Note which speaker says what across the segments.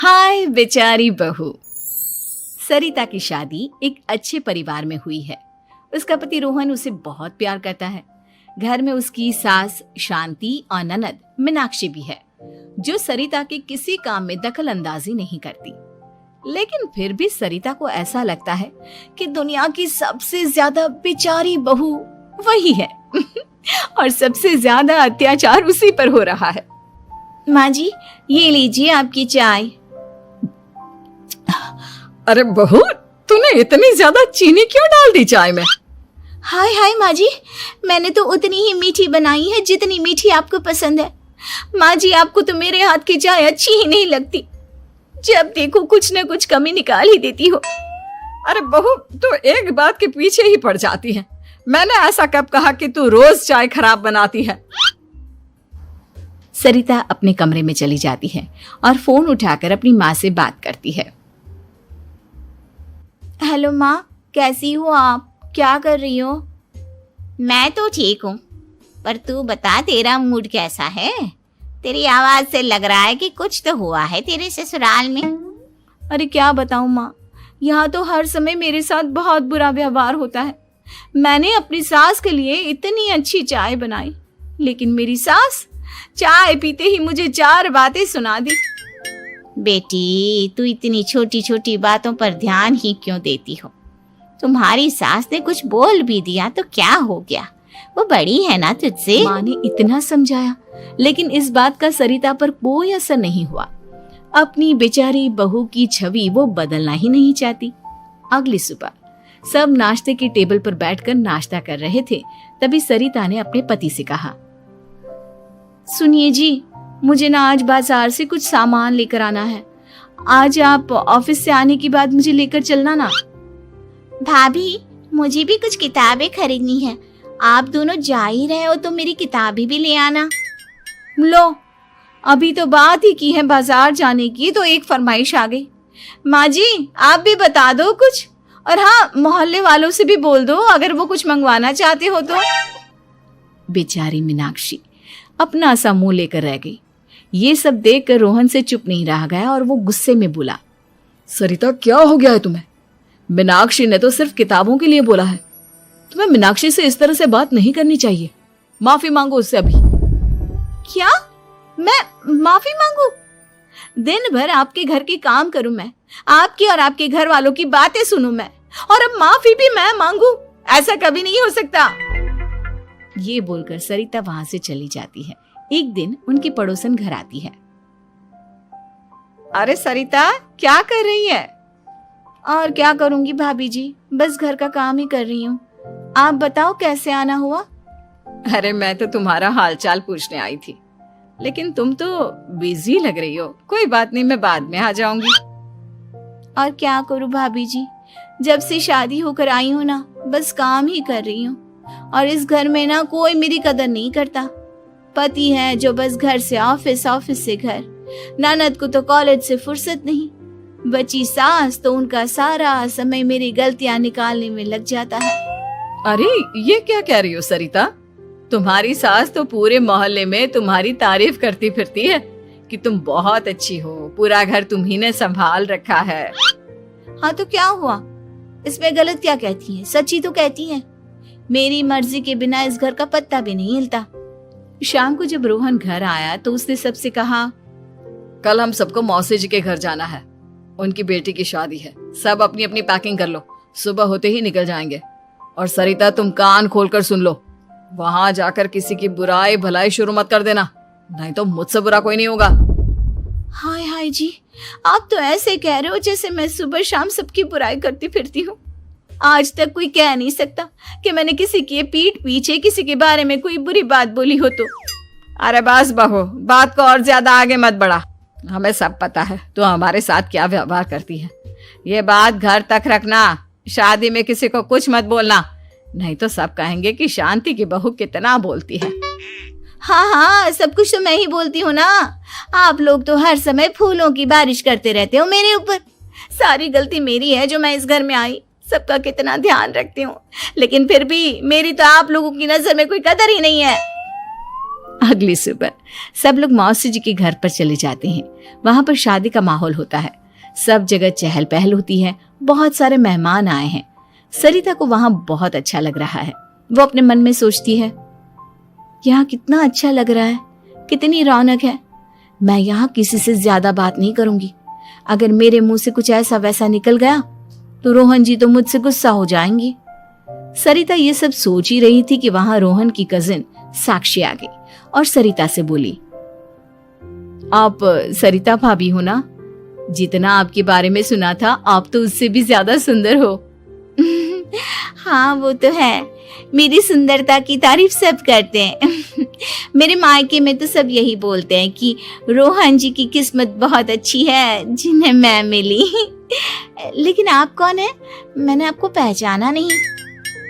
Speaker 1: हाय बेचारी बहू। सरिता की शादी एक अच्छे परिवार में हुई है। उसका पति रोहन उसे बहुत प्यार करता है। घर में उसकी सास शांति और ननद मीनाक्षी भी है, जो सरिता के किसी काम में दखल अंदाजी नहीं करती। लेकिन फिर भी सरिता को ऐसा लगता है कि दुनिया की सबसे ज्यादा बेचारी बहू वही है और सबसे ज्यादा अत्याचार उसी पर हो रहा है। माँ जी, ये लीजिए आपकी चाय।
Speaker 2: अरे बहू, तूने इतनी ज्यादा चीनी क्यों डाल दी चाय में?
Speaker 1: हाय हाय माँ जी, मैंने तो उतनी ही मीठी बनाई है जितनी मीठी आपको पसंद है। माँ जी, आपको तो मेरे हाथ की चाय अच्छी ही नहीं लगती। जब देखो कुछ न कुछ कमी निकाल ही देती हो।
Speaker 2: अरे बहू, तू एक बात के पीछे ही पड़ जाती है। मैंने ऐसा कब कहा कि तू रोज चाय खराब बनाती है?
Speaker 1: सरिता अपने कमरे में चली जाती है और फोन उठाकर अपनी माँ से बात करती है। हेलो माँ, कैसी हो आप? क्या कर रही हो?
Speaker 3: मैं तो ठीक हूँ, पर तू बता, तेरा मूड कैसा है? तेरी आवाज से लग रहा है कि कुछ तो हुआ है तेरे ससुराल में।
Speaker 1: अरे क्या बताऊँ माँ, यहाँ तो हर समय मेरे साथ बहुत बुरा व्यवहार होता है। मैंने अपनी सास के लिए इतनी अच्छी चाय बनाई, लेकिन मेरी सास चाय पीते ही मुझे 4 बातें सुना दी।
Speaker 3: बेटी, तू इतनी छोटी छोटी बातों पर ध्यान ही क्यों देती हो? तुम्हारी सास ने कुछ बोल भी दिया तो क्या हो गया? वो बड़ी है ना तुझसे।
Speaker 1: माँ ने इतना समझाया, लेकिन इस बात का सरिता पर कोई असर नहीं हुआ। अपनी बेचारी बहू की छवि वो बदलना ही नहीं चाहती। अगली सुबह सब नाश्ते की टेबल पर बैठकर नाश्ता कर रहे थे। तभी सरिता ने अपने पति से कहा, सुनिए जी, मुझे ना आज बाजार से कुछ सामान लेकर आना है। आज आप ऑफिस से आने के बाद मुझे लेकर चलना ना।
Speaker 3: भाभी, मुझे भी कुछ किताबें खरीदनी है। आप दोनों जा ही रहे हो तो मेरी किताबें भी ले आना।
Speaker 1: लो, अभी तो बात ही की है बाजार जाने की, तो एक फरमाइश आ गई। माँ जी, आप भी बता दो कुछ, और हाँ, मोहल्ले वालों से भी बोल दो अगर वो कुछ मंगवाना चाहते हो तो। बेचारी मीनाक्षी अपना सा मुंह लेकर रह गई। ये सब देखकर रोहन से चुप नहीं रह गया और वो गुस्से में बोला,
Speaker 2: सरिता, क्या हो गया है तुम्हें?
Speaker 1: मीनाक्षी ने तो सिर्फ किताबों के लिए बोला है। तुम्हें मीनाक्षी से इस तरह से बात नहीं करनी चाहिए। माफी मांगो उससे अभी। क्या? मैं माफी मांगू? दिन भर आपके घर के काम करूं मैं, आपकी और आपके घर वालों की बातें सुनूं मैं, और अब माफी भी मैं मांगू? ऐसा कभी नहीं हो सकता। ये बोलकर सरिता वहां से चली जाती है। एक दिन उनकी पड़ोसन घर आती है। अरे सरिता, क्या कर रही है? और क्या करूंगी भाभी जी, बस घर का काम ही कर रही हूँ। आप बताओ कैसे आना हुआ?
Speaker 2: अरे मैं तो तुम्हारा हालचाल पूछने आई थी, लेकिन तुम तो बिजी लग रही हो। कोई बात नहीं, मैं बाद में आ जाऊंगी।
Speaker 1: और क्या करूँ भाभी जी, जब से शादी होकर आई हूँ ना, बस काम ही कर रही हूँ। और इस घर में ना कोई मेरी कदर नहीं करता। पति है जो बस घर से ऑफिस, ऑफिस से घर। ननद को तो कॉलेज से फुर्सत नहीं। बची सास तो उनका सारा समय मेरी गलतियां निकालने में लग जाता है।
Speaker 2: अरे ये क्या कह रही हो सरिता? तुम्हारी सास तो पूरे मोहल्ले में तुम्हारी तारीफ करती फिरती है कि तुम बहुत अच्छी हो, पूरा घर तुम्ही ने संभाल रखा है।
Speaker 1: हाँ तो क्या हुआ? इसमें गलत क्या कहती है? सच्ची तो कहती है। मेरी मर्जी के बिना इस घर का पत्ता भी नहीं हिलता। शाम को जब रोहन घर आया तो उसने सबसे कहा,
Speaker 2: कल हम सबको मौसी जी के घर जाना है। उनकी बेटी की शादी है। सब अपनी अपनी पैकिंग कर लो, सुबह होते ही निकल जाएंगे। और सरिता, तुम कान खोलकर सुन लो, वहां जाकर किसी की बुराई भलाई शुरू मत कर देना, नहीं तो मुझसे बुरा कोई नहीं होगा।
Speaker 1: हाय हाय जी, आप तो ऐसे कह रहे हो जैसे मैं सुबह शाम सबकी बुराई करती फिरती हूँ। आज तक कोई कह नहीं सकता कि मैंने किसी की पीठ पीछे किसी के बारे में कोई बुरी बात बोली हो तो।
Speaker 2: अरे बस बहू, बात को और ज्यादा आगे मत बढ़ा। हमें सब पता है तू हमारे साथ क्या व्यवहार करती है। ये बात घर तक रखना, शादी में किसी को कुछ मत बोलना, नहीं तो सब कहेंगे कि शांति की बहू कितना बोलती है।
Speaker 1: हाँ हाँ, सब कुछ तो मैं ही बोलती हूँ ना। आप लोग तो हर समय फूलों की बारिश करते रहते हो मेरे ऊपर। सारी गलती मेरी है जो मैं इस घर में आई। सबका कितना ध्यान रखती हूँ, लेकिन फिर भी मेरी तो आप लोगों की नजर में कोई कदर ही नहीं है। अगली सुबह सब लोग मौसी जी के घर पर चले जाते हैं। वहां पर शादी का माहौल होता है, सब जगह चहल पहल होती है, बहुत सारे मेहमान आए हैं। सरिता को वहां बहुत अच्छा लग रहा है। वो अपने मन में सोचती है, यहाँ कितना अच्छा लग रहा है, कितनी रौनक है। मैं यहाँ किसी से ज्यादा बात नहीं करूंगी। अगर मेरे मुंह से कुछ ऐसा वैसा निकल गया तो रोहन जी तो मुझसे गुस्सा हो जाएंगी। सरिता ये सब सोच ही रही थी कि वहां रोहन की कजिन साक्षी आ गई और सरिता से बोली, आप सरिता भाभी हो ना? जितना आपके बारे में सुना था, आप तो उससे भी ज्यादा सुंदर हो।
Speaker 3: हाँ वो तो है, मेरी सुंदरता की तारीफ सब करते हैं। मेरे मायके में तो सब यही बोलते हैं कि रोहन जी की किस्मत बहुत अच्छी है जिन्हें मैं मिली। लेकिन आप कौन है? मैंने आपको पहचाना नहीं।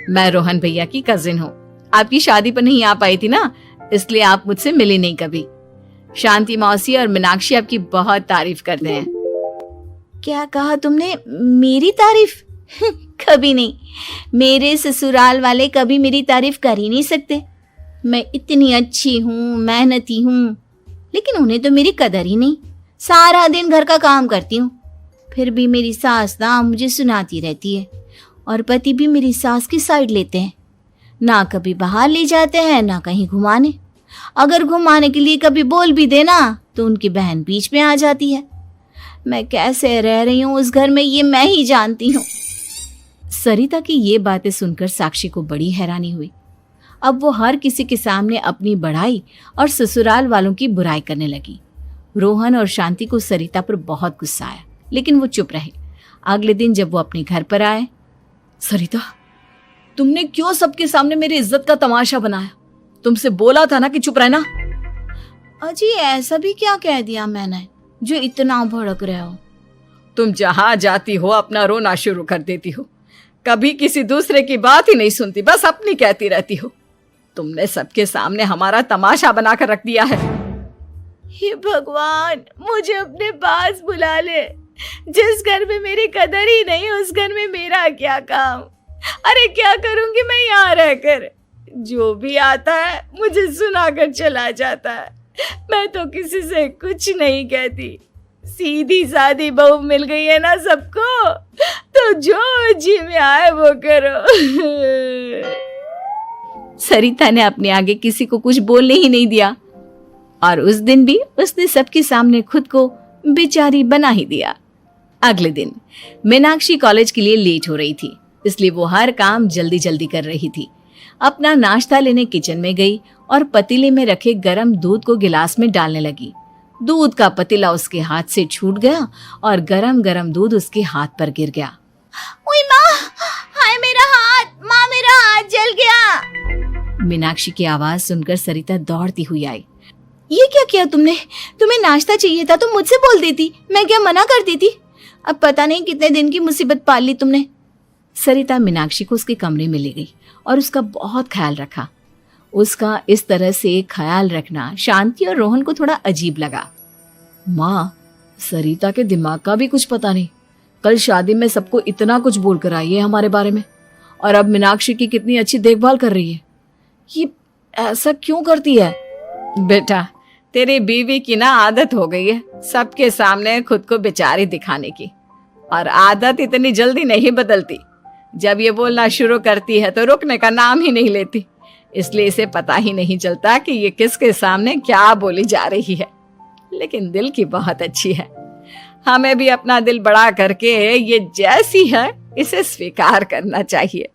Speaker 1: मैं रोहन भैया की कजिन हूँ। आपकी शादी पर नहीं आ पाई थी ना, इसलिए आप मुझसे मिली नहीं कभी। शांति मौसी और मीनाक्षी आपकी बहुत तारीफ करते हैं।
Speaker 3: क्या कहा तुमने? मेरी तारीफ? कभी नहीं। मेरे ससुराल वाले कभी मेरी तारीफ कर ही नहीं सकते। मैं इतनी अच्छी हूँ, मेहनती हूँ, लेकिन उन्हें तो मेरी कदर ही नहीं। सारा दिन घर का काम करती हूँ, फिर भी मेरी सास ना मुझे सुनाती रहती है, और पति भी मेरी सास की साइड लेते हैं। ना कभी बाहर ले जाते हैं, ना कहीं घुमाने। अगर घुमाने के लिए कभी बोल भी देना तो उनकी बहन बीच में आ जाती है। मैं कैसे रह रही हूँ उस घर में, ये मैं ही जानती हूँ।
Speaker 1: सरिता की ये बातें सुनकर साक्षी को बड़ी हैरानी हुई। अब वो हर किसी के सामने अपनी बढ़ाई और ससुराल वालों की बुराई करने लगी। रोहन और शांति को सरिता पर बहुत गुस्सा आया, लेकिन वो चुप रहे। अगले दिन जब वो अपने घर पर आए,
Speaker 2: सरिता, तुमने क्यों सबके सामने मेरी इज्जत का तमाशा बनाया? तुमसे बोला था ना कि चुप रहना।
Speaker 3: अजी ऐसा भी क्या कह दिया मैंने जो इतना भड़क रहे हो?
Speaker 2: तुम जहां जाती हो अपना रोना शुरू कर देती हो, कभी किसी दूसरे की बात ही नहीं सुनती, बस अपनी कहती रहती हो। तुमने सबके सामने हमारा तमाशा बनाकर रख दिया है।
Speaker 3: हे भगवान, मुझे अपने पास बुला ले। जिस घर में मेरी कदर ही नहीं, उस घर में मेरा क्या काम? अरे क्या करूंगी मैं यहाँ रहकर? जो भी आता है मुझे सुनाकर चला जाता है। मैं तो किसी से कुछ नहीं कहती। सीधी सादी बहू मिल गई है ना सबको, तो जो जी में आए वो करो।
Speaker 1: सरिता ने अपने आगे किसी को कुछ बोलने ही नहीं दिया, और उस दिन भी उसने सबके सामने खुद को बेचारी बना ही दिया। अगले दिन मीनाक्षी कॉलेज के लिए लेट हो रही थी, इसलिए वो हर काम जल्दी जल्दी कर रही थी। अपना नाश्ता लेने किचन में गई और पतीले में रखे गरम दूध को गिलास में डालने लगी। दूध का पतीला उसके हाथ से छूट गया और गरम गरम दूध उसके हाथ पर गिर गया।
Speaker 3: ओए माँ, हाय मेरा हाथ, माँ मेरा हाथ जल गया।
Speaker 1: मीनाक्षी की आवाज सुनकर सरिता दौड़ती हुई आई।
Speaker 3: ये क्या किया तुमने? तुम्हें नाश्ता चाहिए था तो मुझसे बोल देती, मैं क्या मना कर देती? अब पता नहीं कितने दिन की मुसीबत पाल ली तुमने।
Speaker 1: सरिता मीनाक्षी को उसके कमरे में ले गई और उसका बहुत ख्याल रखा। उसका इस तरह से ख्याल रखना शांति और रोहन को थोड़ा अजीब लगा।
Speaker 2: माँ, सरिता के दिमाग का भी कुछ पता नहीं। कल शादी में सबको इतना कुछ बोल कर आई है हमारे बारे में, और अब मीनाक्षी की कितनी अच्छी देखभाल कर रही है। ये ऐसा क्यों करती है?
Speaker 1: बेटा, तेरी बीवी की ना आदत हो गई है सबके सामने खुद को बेचारी दिखाने की, और आदत इतनी जल्दी नहीं बदलती। जब ये बोलना शुरू करती है तो रुकने का नाम ही नहीं लेती, इसलिए इसे पता ही नहीं चलता कि ये किसके सामने क्या बोली जा रही है। लेकिन दिल की बहुत अच्छी है। हमें भी अपना दिल बड़ा करके ये जैसी है इसे स्वीकार करना चाहिए।